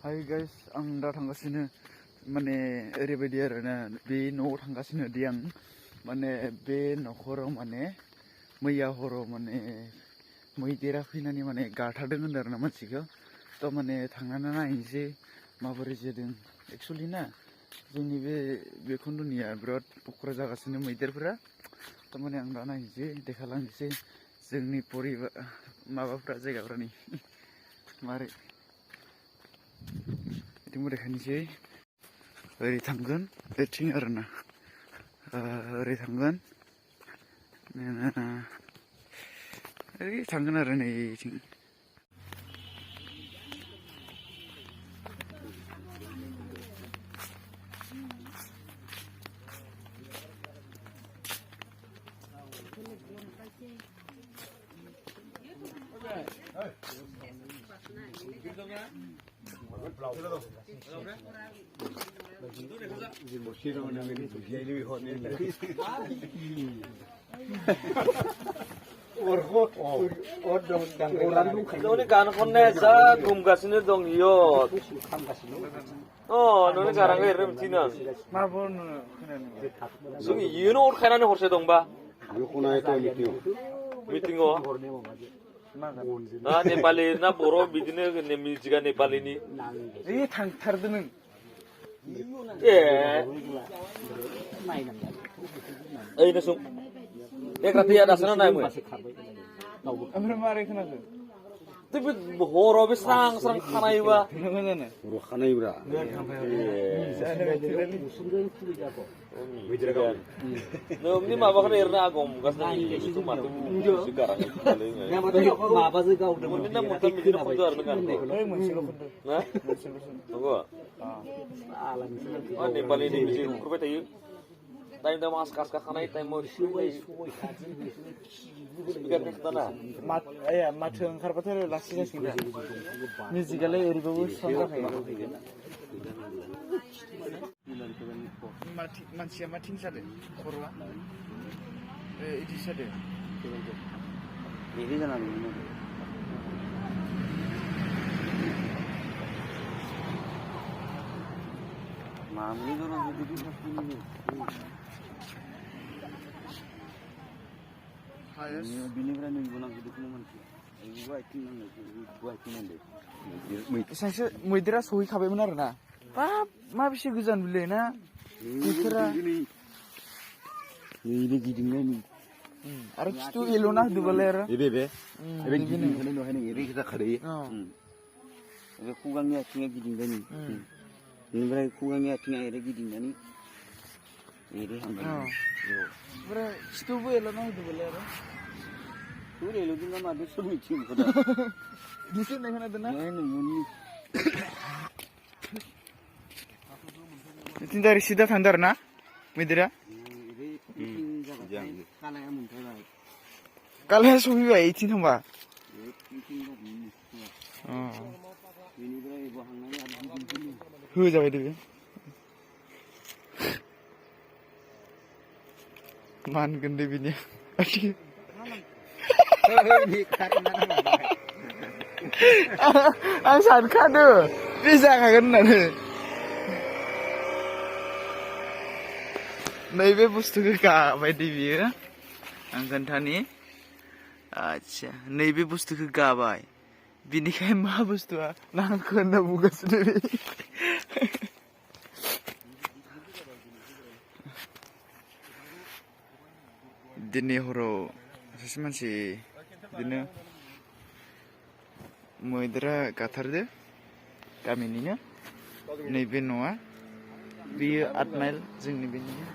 Hi guys, ang दा थांगासिनो माने ओरैबायदि आरोना बे न'आव थांगासिनो दि आं माने बे न'खराव माने मैया हराव माने मैदेरा फैनानै माने गाथारदों होनदों आरोना मानसिखौ थ' माने थांनानै नायनोसै माबोरै जादों एक्चुअली ना जोंनि बे खन्द'निया बिराद पकरा जागासिनो मैदेरफोरा थ' माने आं दा नायनोसै देखालांनोसै जोंनि माबाफ्रा जायगाफ्रानि मारै इथिंबो देखायनोसै ओरै थांगोन बेथिं आरोना ओरै थांगोन ओरै थांगोन आरो नै इथिं 너네 가는 건네 자 곰가시는 동이요. 너네 가는 거 이러면 지는. 승이 이유는 오르카나는 호세 동바. 미팅어. 아 네팔리나 보로 미디네 네 밀지가 네팔리니. 이 당타르드는 예. 에이 나송. 내가 티야 다스나 나이무. 오늘 말이 그나서 tapi boro be sang khanai ba 그러면은 boro khanai bra no ni ma ba khane erna agom gasna itu matu sekarang ma ba ze ga ni na mutam mi na khudar na kan mansikhwo na tunggu ni bali ni biji kurbe tayi tayi da mas kas ka khanai tayi mo 마트 오ंखारबाथाय लासै जासिगोन मिउजिकआलाय ओरैबाबो sound जाखायो मानसिया मा थिं जादों खर'आ इदि जादों बेनि जानानै मामनि दर बिदि बुस्थुनि बिनिफ्राय नों गोनां बिदिखौनो मोनसे इबो आइथिं नांनाय इबो आइथिं नांदों सासे मैदेरा सहैखाबायमोन आरोना बाब मा बेसे गोजान बिलाय ना बोथोरा नै गिदिंनाय नै आरो खिथु एल'ना होदोबालाय आरो बे गिदिंखौनो नुहाय नों एरै जाखादोयो बे खुगानि आथिङा गिदिंबाय नै बेनिफ्राय खुगानि आथिङा एरै गिदिंनानै एरै हांबाय ओमफ्राय खिथुबो एल'ना होदोबालाय आरो एल'दोंना मादों सोर मिथियो बेखौ दा बिसोर होननाय खोनादों ना बिथिं दाइरेक्ट सिदा थांदों आरो ना मैदेरा कालाया सहैबाय इथिं थांबा होजाबाय दे बे मानगोन दे बिनि आं सानखादो बे जाखागोन होननानै नैबे बुस्थुखौ गाबाय दे बियो आं खोन्थानि आच्छा नैबे बुस्थुखौ गाबाय बिनिखाय मा बुस्थुआ नांखो होनना बुंगासिनो बे दिनै हराव सासे मानसि बिदिनो मैदेरा गाथारदो गामिनिनो नैबे न'आ बेयो 8 माइल जोंनि बेनिनो